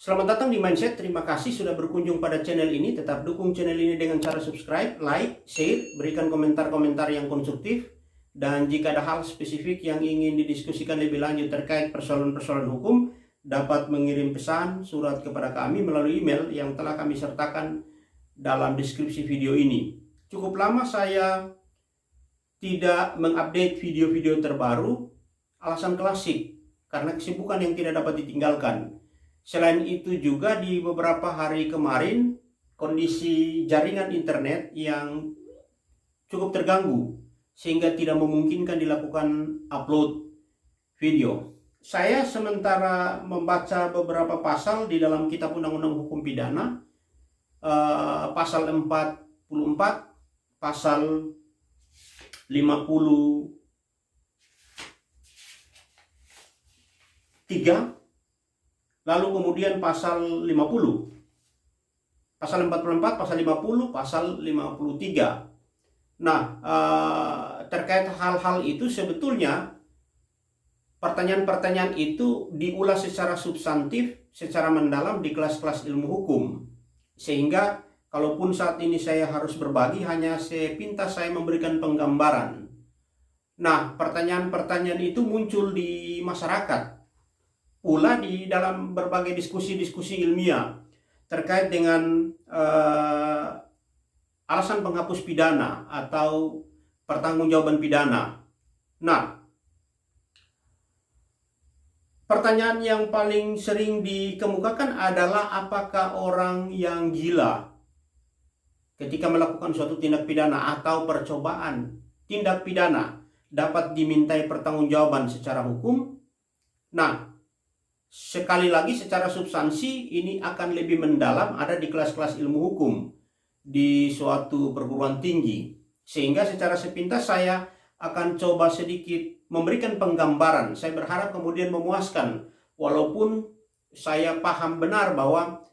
Selamat datang di Mindset. Terima kasih sudah berkunjung pada channel ini. Tetap dukung channel ini dengan cara subscribe, like, share, berikan komentar-komentar yang konstruktif. Dan jika ada hal spesifik yang ingin didiskusikan lebih lanjut terkait persoalan-persoalan hukum, dapat mengirim pesan surat kepada kami melalui email yang telah kami sertakan dalam deskripsi video ini. Cukup lama saya tidak mengupdate video-video terbaru, alasan klasik, karena kesibukan yang tidak dapat ditinggalkan. Selain itu juga di beberapa hari kemarin, kondisi jaringan internet yang cukup terganggu, sehingga tidak memungkinkan dilakukan upload video. Saya sementara membaca beberapa pasal di dalam Kitab Undang-Undang Hukum Pidana, pasal 44, pasal 53, lalu kemudian pasal 50, pasal 44, pasal 50, pasal 53. Nah, terkait hal-hal itu sebetulnya pertanyaan-pertanyaan itu diulas secara substantif, secara mendalam di kelas-kelas ilmu hukum. Sehingga kalaupun saat ini saya harus berbagi, hanya sepintas saya memberikan penggambaran. Nah, pertanyaan-pertanyaan itu muncul di masyarakat, pula di dalam berbagai diskusi-diskusi ilmiah terkait dengan alasan penghapus pidana atau pertanggungjawaban pidana. Nah, pertanyaan yang paling sering dikemukakan adalah apakah orang yang gila ketika melakukan suatu tindak pidana atau percobaan tindak pidana dapat dimintai pertanggungjawaban secara hukum. Nah, sekali lagi secara substansi ini akan lebih mendalam ada di kelas-kelas ilmu hukum di suatu perguruan tinggi. Sehingga secara sepintas saya akan coba sedikit memberikan penggambaran. Saya berharap kemudian memuaskan, walaupun saya paham benar bahwa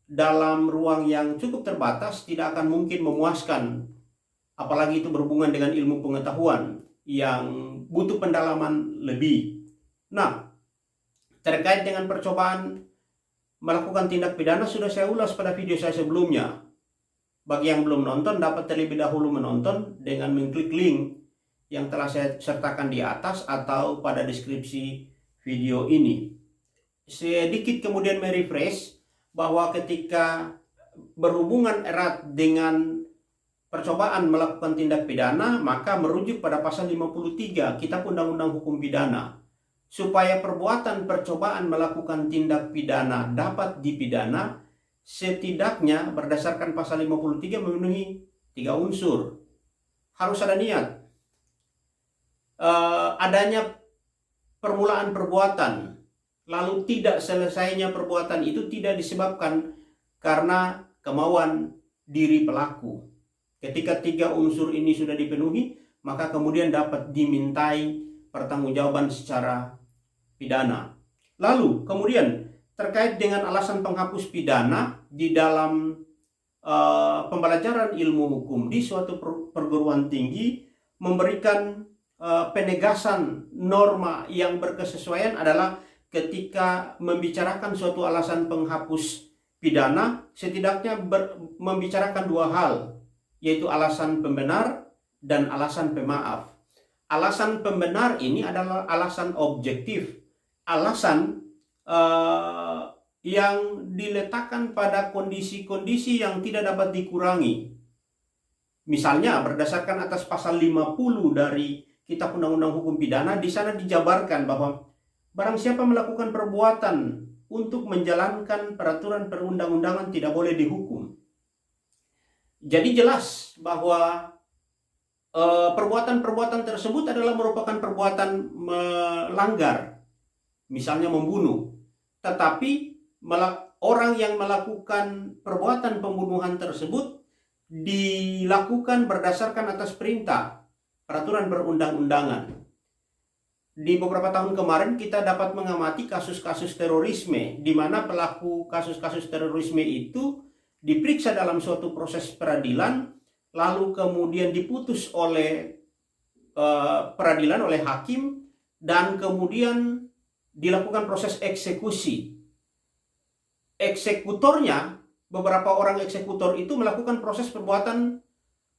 dalam ruang yang cukup terbatas tidak akan mungkin memuaskan, apalagi itu berhubungan dengan ilmu pengetahuan yang butuh pendalaman lebih. Nah, terkait dengan percobaan melakukan tindak pidana sudah saya ulas pada video saya sebelumnya. Bagi yang belum nonton dapat terlebih dahulu menonton dengan mengklik link yang telah saya sertakan di atas atau pada deskripsi video ini. Sedikit kemudian merefresh bahwa ketika berhubungan erat dengan percobaan melakukan tindak pidana, maka merujuk pada pasal 53 Kitab Undang-Undang Hukum Pidana. Supaya perbuatan percobaan melakukan tindak pidana dapat dipidana, setidaknya berdasarkan pasal 53 memenuhi 3 unsur. Harus ada niat, adanya permulaan perbuatan, lalu tidak selesainya perbuatan itu tidak disebabkan karena kemauan diri pelaku. Ketika 3 unsur ini sudah dipenuhi, maka kemudian dapat dimintai pertanggungjawaban secara pidana. Lalu kemudian terkait dengan alasan penghapus pidana di dalam pembelajaran ilmu hukum di suatu perguruan tinggi memberikan penegasan norma yang berkesesuaian adalah ketika membicarakan suatu alasan penghapus pidana, setidaknya membicarakan 2 hal, yaitu alasan pembenar dan alasan pemaaf. Alasan pembenar ini adalah alasan objektif, alasan yang diletakkan pada kondisi-kondisi yang tidak dapat dikurangi. Misalnya berdasarkan atas pasal 50 dari Kitab Undang-Undang Hukum Pidana, di sana dijabarkan bahwa barang siapa melakukan perbuatan untuk menjalankan peraturan perundang-undangan tidak boleh dihukum. Jadi jelas bahwa perbuatan-perbuatan tersebut adalah merupakan perbuatan melanggar, misalnya membunuh. Tetapi orang yang melakukan perbuatan pembunuhan tersebut dilakukan berdasarkan atas perintah peraturan perundang-undangan. Di beberapa tahun kemarin kita dapat mengamati kasus-kasus terorisme, di mana pelaku kasus-kasus terorisme itu diperiksa dalam suatu proses peradilan, lalu kemudian diputus oleh peradilan, oleh hakim, dan kemudian dilakukan proses eksekusi. eksekutornya, beberapa orang eksekutor itu melakukan proses perbuatan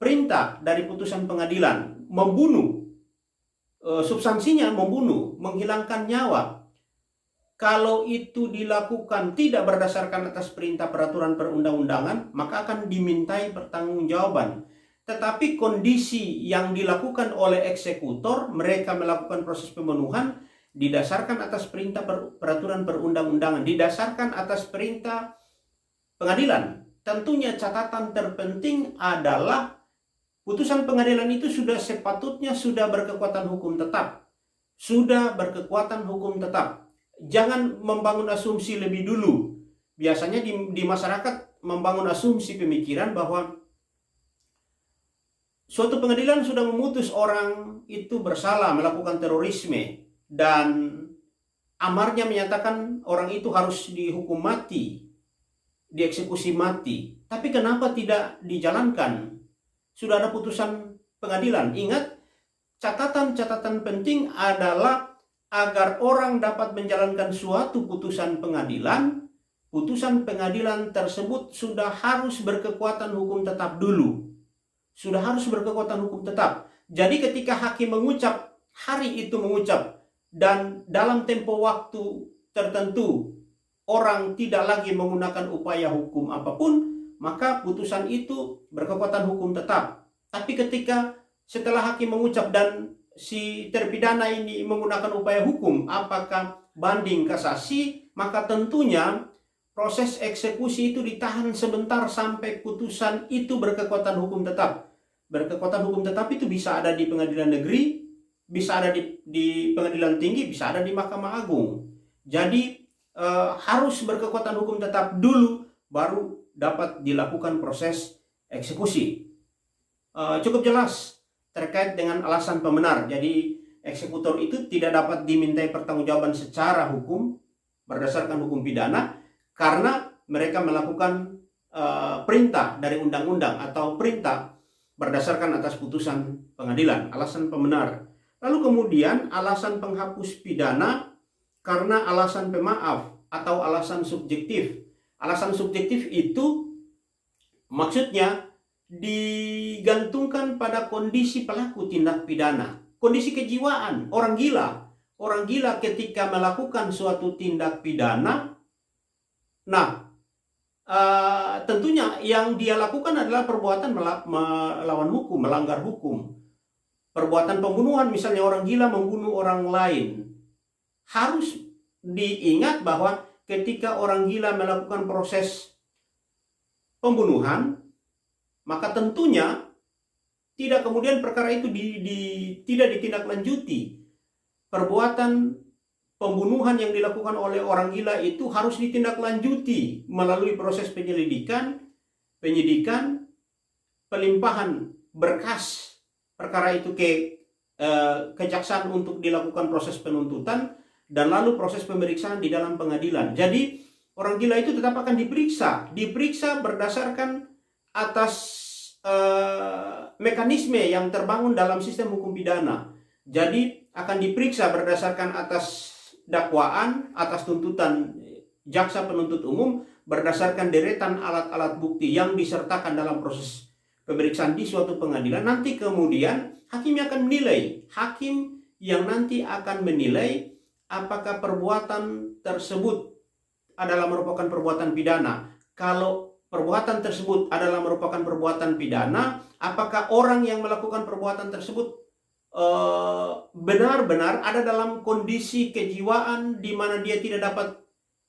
perintah dari putusan pengadilan, membunuh, substansinya membunuh, menghilangkan nyawa. Kalau itu dilakukan tidak berdasarkan atas perintah peraturan perundang-undangan, maka akan dimintai pertanggungjawaban. Tetapi kondisi yang dilakukan oleh eksekutor, mereka melakukan proses pembunuhan didasarkan atas perintah peraturan perundang-undangan, didasarkan atas perintah pengadilan. Tentunya catatan terpenting adalah putusan pengadilan itu sepatutnya sudah berkekuatan hukum tetap. Sudah berkekuatan hukum tetap. Jangan membangun asumsi lebih dulu. Biasanya di masyarakat membangun asumsi pemikiran bahwa suatu pengadilan sudah memutus orang itu bersalah melakukan terorisme dan amarnya menyatakan orang itu harus dihukum mati, dieksekusi mati. Tapi kenapa tidak dijalankan? Sudah ada putusan pengadilan. Ingat, catatan-catatan penting adalah agar orang dapat menjalankan suatu putusan pengadilan tersebut sudah harus berkekuatan hukum tetap dulu. Sudah harus berkekuatan hukum tetap. Jadi ketika hakim mengucap, hari itu mengucap, dan dalam tempo waktu tertentu orang tidak lagi menggunakan upaya hukum apapun, maka putusan itu berkekuatan hukum tetap. Tapi ketika setelah hakim mengucap dan si terpidana ini menggunakan upaya hukum, apakah banding kasasi, maka tentunya proses eksekusi itu ditahan sebentar sampai putusan itu berkekuatan hukum tetap. Berkekuatan hukum tetap itu bisa ada di pengadilan negeri, bisa ada di pengadilan tinggi, bisa ada di Mahkamah Agung. Jadi harus berkekuatan hukum tetap dulu, baru dapat dilakukan proses eksekusi. Cukup jelas terkait dengan alasan pembenar. Jadi eksekutor itu tidak dapat dimintai pertanggungjawaban secara hukum berdasarkan hukum pidana karena mereka melakukan perintah dari undang-undang atau perintah berdasarkan atas putusan pengadilan. Alasan pembenar. Lalu kemudian alasan penghapus pidana karena alasan pemaaf atau alasan subjektif. Alasan subjektif itu maksudnya digantungkan pada kondisi pelaku tindak pidana. Kondisi kejiwaan, orang gila. Orang gila ketika melakukan suatu tindak pidana, tentunya yang dia lakukan adalah perbuatan melawan hukum, melanggar hukum. Perbuatan pembunuhan, misalnya orang gila membunuh orang lain. Harus diingat bahwa ketika orang gila melakukan proses pembunuhan, maka tentunya tidak kemudian perkara itu tidak ditindaklanjuti. Perbuatan pembunuhan yang dilakukan oleh orang gila itu harus ditindaklanjuti melalui proses penyelidikan, penyidikan, pelimpahan berkas perkara itu ke kejaksaan untuk dilakukan proses penuntutan dan lalu proses pemeriksaan di dalam pengadilan. Jadi orang gila itu tetap akan diperiksa berdasarkan atas mekanisme yang terbangun dalam sistem hukum pidana. Jadi akan diperiksa berdasarkan atas dakwaan, atas tuntutan jaksa penuntut umum berdasarkan deretan alat-alat bukti yang disertakan dalam proses pemeriksaan di suatu pengadilan. Nanti kemudian hakim yang nanti akan menilai apakah perbuatan tersebut adalah merupakan perbuatan pidana. Kalau perbuatan tersebut adalah merupakan perbuatan pidana, apakah orang yang melakukan perbuatan tersebut benar-benar ada dalam kondisi kejiwaan di mana dia tidak dapat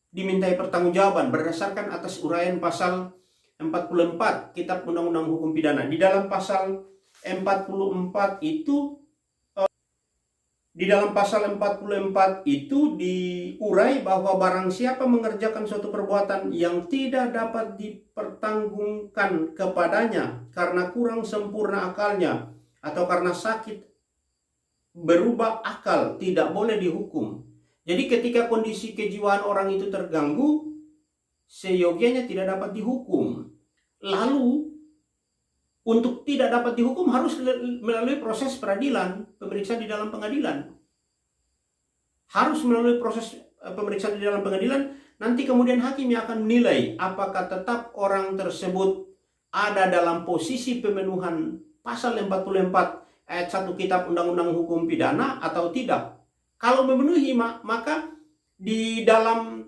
dimintai pertanggungjawaban berdasarkan atas uraian pasal 44 Kitab Undang-Undang Hukum Pidana. Di dalam pasal 44 itu diurai bahwa barang siapa mengerjakan suatu perbuatan yang tidak dapat dipertanggungkan kepadanya karena kurang sempurna akalnya atau karena sakit berubah akal, tidak boleh dihukum. Jadi ketika kondisi kejiwaan orang itu terganggu, seyogianya tidak dapat dihukum. Lalu untuk tidak dapat dihukum harus melalui proses peradilan, pemeriksaan di dalam pengadilan. Harus melalui proses pemeriksaan di dalam pengadilan nanti kemudian hakim yang akan menilai apakah tetap orang tersebut ada dalam posisi pemenuhan pasal 44 ayat 1 Kitab Undang-Undang Hukum Pidana atau tidak. Kalau memenuhi, maka di dalam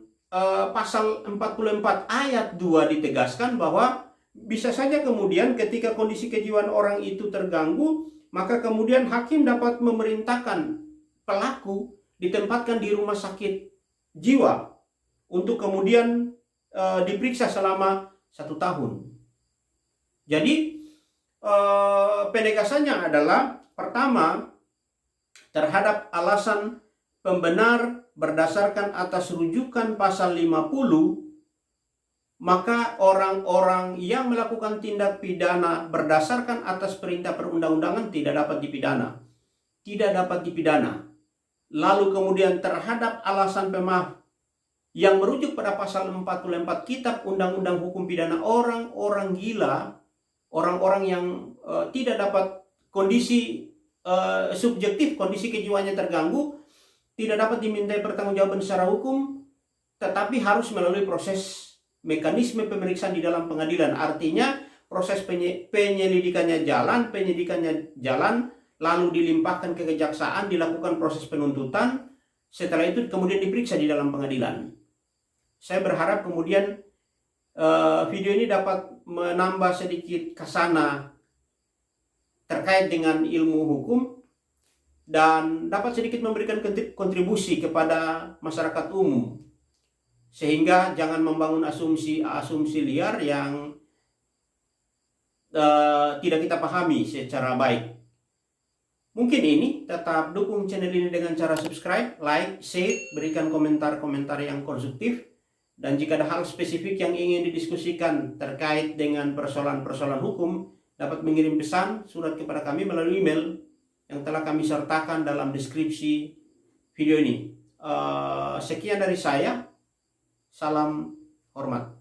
pasal 44 ayat 2 ditegaskan bahwa bisa saja kemudian ketika kondisi kejiwaan orang itu terganggu, maka kemudian hakim dapat memerintahkan pelaku ditempatkan di rumah sakit jiwa untuk kemudian diperiksa selama 1 tahun. Jadi penegasannya adalah, pertama, terhadap alasan pembenar berdasarkan atas rujukan pasal 50, maka orang-orang yang melakukan tindak pidana berdasarkan atas perintah perundang-undangan tidak dapat dipidana. Tidak dapat dipidana. Lalu kemudian terhadap alasan pemaaf yang merujuk pada pasal 44 Kitab Undang-Undang Hukum Pidana, orang-orang gila, orang-orang yang tidak dapat kondisi subjektif, kondisi kejiwaannya terganggu, tidak dapat dimintai pertanggungjawaban secara hukum, tetapi harus melalui proses mekanisme pemeriksaan di dalam pengadilan. Artinya proses penyelidikannya jalan, lalu dilimpahkan ke kejaksaan, dilakukan proses penuntutan, setelah itu kemudian diperiksa di dalam pengadilan. Saya berharap kemudian video ini dapat menambah sedikit kasana terkait dengan ilmu hukum dan dapat sedikit memberikan kontribusi kepada masyarakat umum, sehingga jangan membangun asumsi liar yang tidak kita pahami secara baik. Mungkin ini, tetap dukung channel ini dengan cara subscribe, like, share, berikan komentar-komentar yang konstruktif, dan jika ada hal spesifik yang ingin didiskusikan terkait dengan persoalan-persoalan hukum, dapat mengirim pesan surat kepada kami melalui email yang telah kami sertakan dalam deskripsi video ini. Sekian dari saya. Salam hormat.